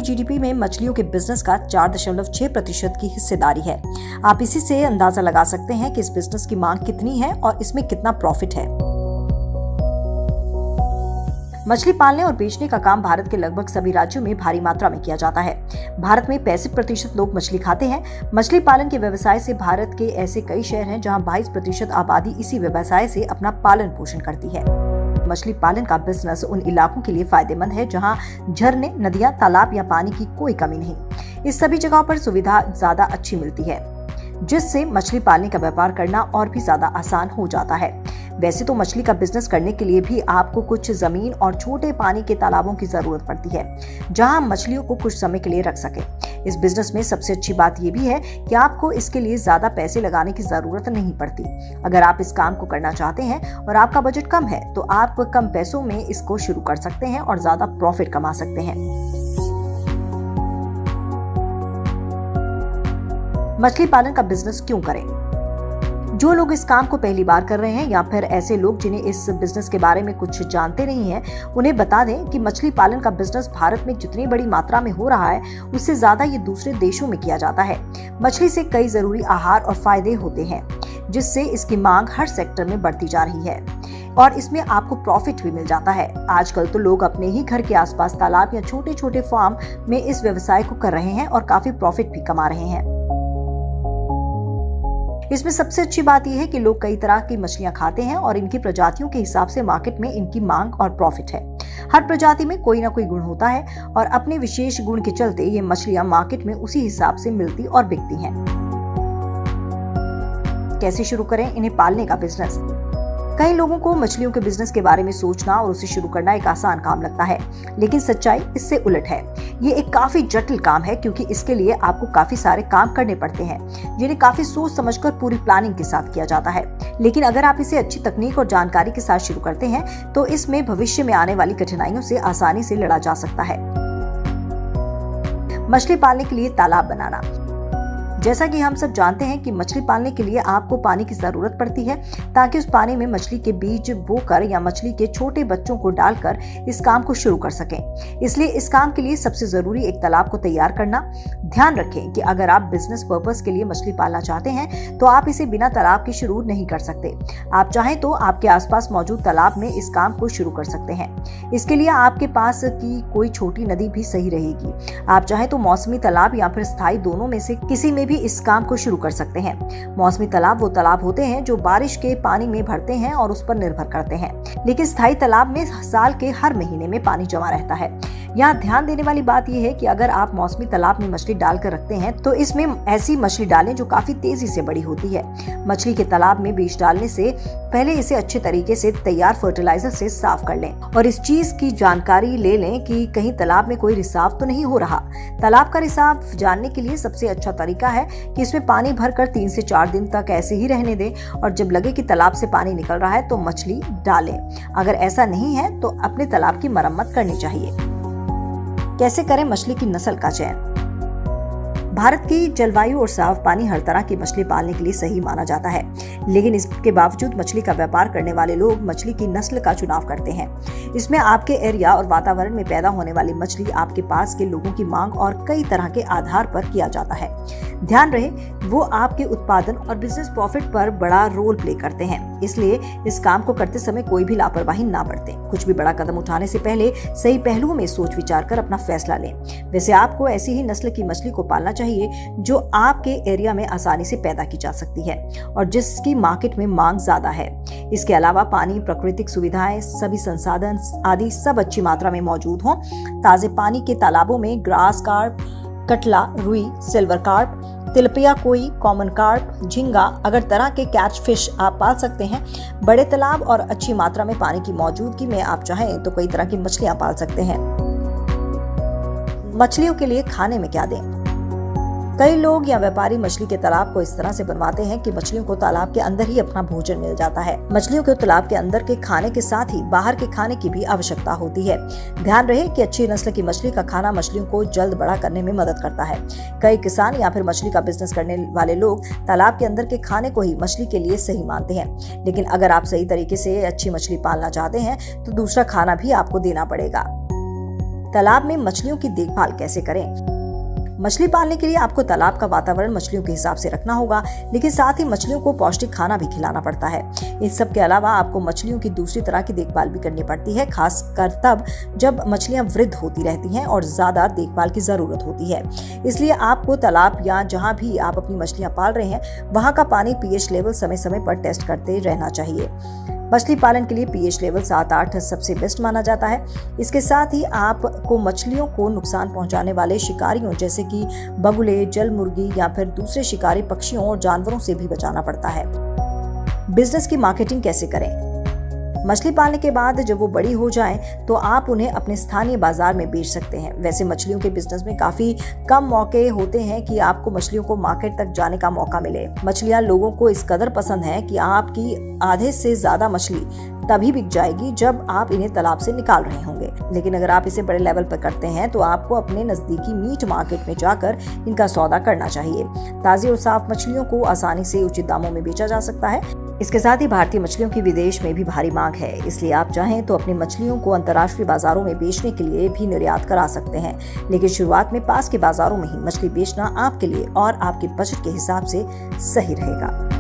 GDP में मछलियों के बिजनेस का 4.6% की हिस्सेदारी है। आप इसी से अंदाजा लगा सकते हैं कि इस बिजनेस की मांग कितनी है और इसमें कितना प्रॉफिट है। मछली पालने और बेचने का काम भारत के लगभग सभी राज्यों में भारी मात्रा में किया जाता है। भारत में 65% लोग मछली खाते हैं। मछली पालन के व्यवसाय से भारत के ऐसे कई शहर हैं जहां 22% आबादी इसी व्यवसाय से अपना पालन पोषण करती है। मछली पालन का बिजनेस उन इलाकों के लिए फायदेमंद है जहां झरने, नदियां, तालाब या पानी की कोई कमी नहीं। इस सभी जगहों पर सुविधा ज्यादा अच्छी मिलती है, जिससे मछली पालने का व्यापार करना और भी ज्यादा आसान हो जाता है। वैसे तो मछली का बिजनेस करने के लिए भी आपको कुछ जमीन और छोटे पानी के तालाबों की जरूरत पड़ती है, जहां मछलियों को कुछ समय के लिए रख सके। इस बिजनेस में सबसे अच्छी बात यह भी है कि आपको इसके लिए ज्यादा पैसे लगाने की जरूरत नहीं पड़ती। अगर आप इस काम को करना चाहते हैं और आपका बजट कम है तो आप कम पैसों में इसको शुरू कर सकते हैं और ज्यादा प्रॉफिट कमा सकते हैं। मछली पालन का बिजनेस क्यों करें? जो लोग इस काम को पहली बार कर रहे हैं या फिर ऐसे लोग जिन्हें इस बिजनेस के बारे में कुछ जानते नहीं हैं, उन्हें बता दें कि मछली पालन का बिजनेस भारत में जितनी बड़ी मात्रा में हो रहा है उससे ज्यादा ये दूसरे देशों में किया जाता है। मछली से कई जरूरी आहार और फायदे होते हैं, जिससे इसकी मांग हर सेक्टर में बढ़ती जा रही है और इसमें आपको प्रॉफिट भी मिल जाता है। आजकल तो लोग अपने ही घर के आसपास तालाब या छोटे छोटे फार्म में इस व्यवसाय को कर रहे हैं और काफी प्रॉफिट भी कमा रहे हैं। इसमें सबसे अच्छी बात यह है कि लोग कई तरह की मछलियां खाते हैं और इनकी प्रजातियों के हिसाब से मार्केट में इनकी मांग और प्रॉफिट है। हर प्रजाति में कोई ना कोई गुण होता है और अपने विशेष गुण के चलते ये मछलियां मार्केट में उसी हिसाब से मिलती और बिकती हैं। कैसे शुरू करें इन्हें पालने का बिजनेस? कई लोगों को मछलियों के बिजनेस के बारे में सोचना और उसे शुरू करना एक आसान काम लगता है, लेकिन सच्चाई इससे उलट है। ये एक काफी जटिल काम है क्योंकि इसके लिए आपको काफी सारे काम करने पड़ते हैं, जिन्हें काफी सोच समझकर पूरी प्लानिंग के साथ किया जाता है। लेकिन अगर आप इसे अच्छी तकनीक और जानकारी के साथ शुरू करते हैं तो इसमें भविष्य में आने वाली कठिनाइयों से आसानी से लड़ा जा सकता है। मछली पालने के लिए तालाब बनाना। जैसा कि हम सब जानते हैं कि मछली पालने के लिए आपको पानी की जरूरत पड़ती है ताकि उस पानी में मछली के बीज बोकर या मछली के छोटे बच्चों को डालकर इस काम को शुरू कर सकें। इसलिए इस काम के लिए सबसे जरूरी एक तालाब को तैयार करना। ध्यान रखें कि अगर आप बिजनेस पर्पस के लिए मछली पालना चाहते हैं तो आप इसे बिना तालाब के शुरू नहीं कर सकते। आप चाहें तो आपके आसपास मौजूद तालाब में इस काम को शुरू कर सकते हैं। इसके लिए आपके पास की कोई छोटी नदी भी सही रहेगी। आप चाहें तो मौसमी तालाब या फिर स्थायी, दोनों में से किसी में भी इस काम को शुरू कर सकते हैं। मौसमी तालाब वो तालाब होते हैं जो बारिश के पानी में भरते हैं और उस पर निर्भर करते हैं, लेकिन स्थायी तालाब में साल के हर महीने में पानी जमा रहता है। यहाँ ध्यान देने वाली बात यह है कि अगर आप मौसमी तालाब में मछली डालकर रखते हैं तो इसमें ऐसी मछली डालें जो काफी तेजी से बड़ी होती है। मछली के तालाब में बीज डालने से पहले इसे अच्छे तरीके से तैयार फर्टिलाइजर से साफ कर लें और इस चीज की जानकारी ले लें कि कहीं तालाब में कोई रिसाव तो नहीं हो रहा। तालाब का रिसाव जानने के लिए सबसे अच्छा तरीका है कि इसमें पानी भरकर 3 से 4 दिन तक ऐसे ही रहने दें और जब लगे कि तालाब से पानी निकल रहा है तो मछली डालें। अगर ऐसा नहीं है तो अपने तालाब की मरम्मत करनी चाहिए। कैसे करें मछली की नस्ल का चयन? भारत की जलवायु और साफ पानी हर तरह की मछली पालने के लिए सही माना जाता है, लेकिन इसके बावजूद मछली का व्यापार करने वाले लोग मछली की नस्ल का चुनाव करते हैं। इसमें आपके एरिया और वातावरण में पैदा होने वाली मछली, आपके पास के लोगों की मांग और कई तरह के आधार पर किया जाता है। ध्यान रहे वो आपके उत्पादन और बिजनेस प्रॉफिट पर बड़ा रोल प्ले करते हैं, इसलिए इस काम को करते समय कोई भी लापरवाही ना बरतें। कुछ भी बड़ा कदम उठाने से पहले सही पहलुओं में सोच विचार कर अपना फैसला लें। वैसे आपको ऐसी ही नस्ल की मछली को पालना चाहिए जो आपके एरिया में आसानी से पैदा की जा सकती है और जिसकी मार्केट में मांग ज्यादा है। इसके अलावा पानी, प्राकृतिक सुविधाएं, सभी संसाधन आदि सब अच्छी मात्रा में मौजूद हों। ताजे पानी के तालाबों में ग्रास कार्प, कटला, रुई, सिल्वर कार्प, तिलपिया, कोई कॉमन कार्प, झींगा अगर तरह के कैच फिश आप पाल सकते हैं। बड़े तालाब और अच्छी मात्रा में पानी की मौजूदगी में आप चाहें तो कई तरह की मछलियां पाल सकते हैं। मछलियों के लिए खाने में क्या दें? कई लोग या व्यापारी मछली के तालाब को इस तरह से बनवाते हैं कि मछलियों को तालाब के अंदर ही अपना भोजन मिल जाता है। मछलियों को तालाब के अंदर के खाने के साथ ही बाहर के खाने की भी आवश्यकता होती है। ध्यान रहे कि अच्छी नस्ल की मछली का खाना मछलियों को जल्द बड़ा करने में मदद करता है। कई किसान या फिर मछली का बिजनेस करने वाले लोग तालाब के अंदर के खाने को ही मछली के लिए सही मानते हैं, लेकिन अगर आप सही तरीके से अच्छी मछली पालना चाहते हैं तो दूसरा खाना भी आपको देना पड़ेगा। तालाब में मछलियों की देखभाल कैसे करें। मछली पालने के लिए आपको तालाब का वातावरण मछलियों के हिसाब से रखना होगा, लेकिन साथ ही मछलियों को पौष्टिक खाना भी खिलाना पड़ता है। इन सब के अलावा आपको मछलियों की दूसरी तरह की देखभाल भी करनी पड़ती है, खासकर तब जब मछलियां वृद्ध होती रहती हैं और ज्यादा देखभाल की जरूरत होती है। इसलिए आपको तालाब या जहां भी आप अपनी मछलियां पाल रहे हैं वहां का पानी पीएच लेवल समय समय पर टेस्ट करते रहना चाहिए। मछली पालन के लिए पीएच लेवल 7-8 सबसे बेस्ट माना जाता है। इसके साथ ही आपको मछलियों को नुकसान पहुंचाने वाले शिकारियों जैसे कि बगुले, जल मुर्गी या फिर दूसरे शिकारी पक्षियों और जानवरों से भी बचाना पड़ता है। बिजनेस की मार्केटिंग कैसे करें। मछली पालने के बाद जब वो बड़ी हो जाएं, तो आप उन्हें अपने स्थानीय बाजार में बेच सकते हैं। वैसे मछलियों के बिजनेस में काफी कम मौके होते हैं कि आपको मछलियों को मार्केट तक जाने का मौका मिले। मछलियां लोगों को इस कदर पसंद है कि आपकी आधे से ज्यादा मछली तभी बिक जाएगी जब आप इन्हें तालाब से निकाल रहे होंगे। लेकिन अगर आप इसे बड़े लेवल पर करते हैं तो आपको अपने नजदीकी मीट मार्केट में जाकर इनका सौदा करना चाहिए। ताजी और साफ मछलियों को आसानी से उचित दामों में बेचा जा सकता है। इसके साथ ही भारतीय मछलियों की विदेश में भी भारी मांग है, इसलिए आप चाहें तो अपनी मछलियों को अंतर्राष्ट्रीय बाजारों में बेचने के लिए भी निर्यात करा सकते हैं। लेकिन शुरुआत में पास के बाजारों में ही मछली बेचना आपके लिए और आपके बजट के हिसाब से सही रहेगा।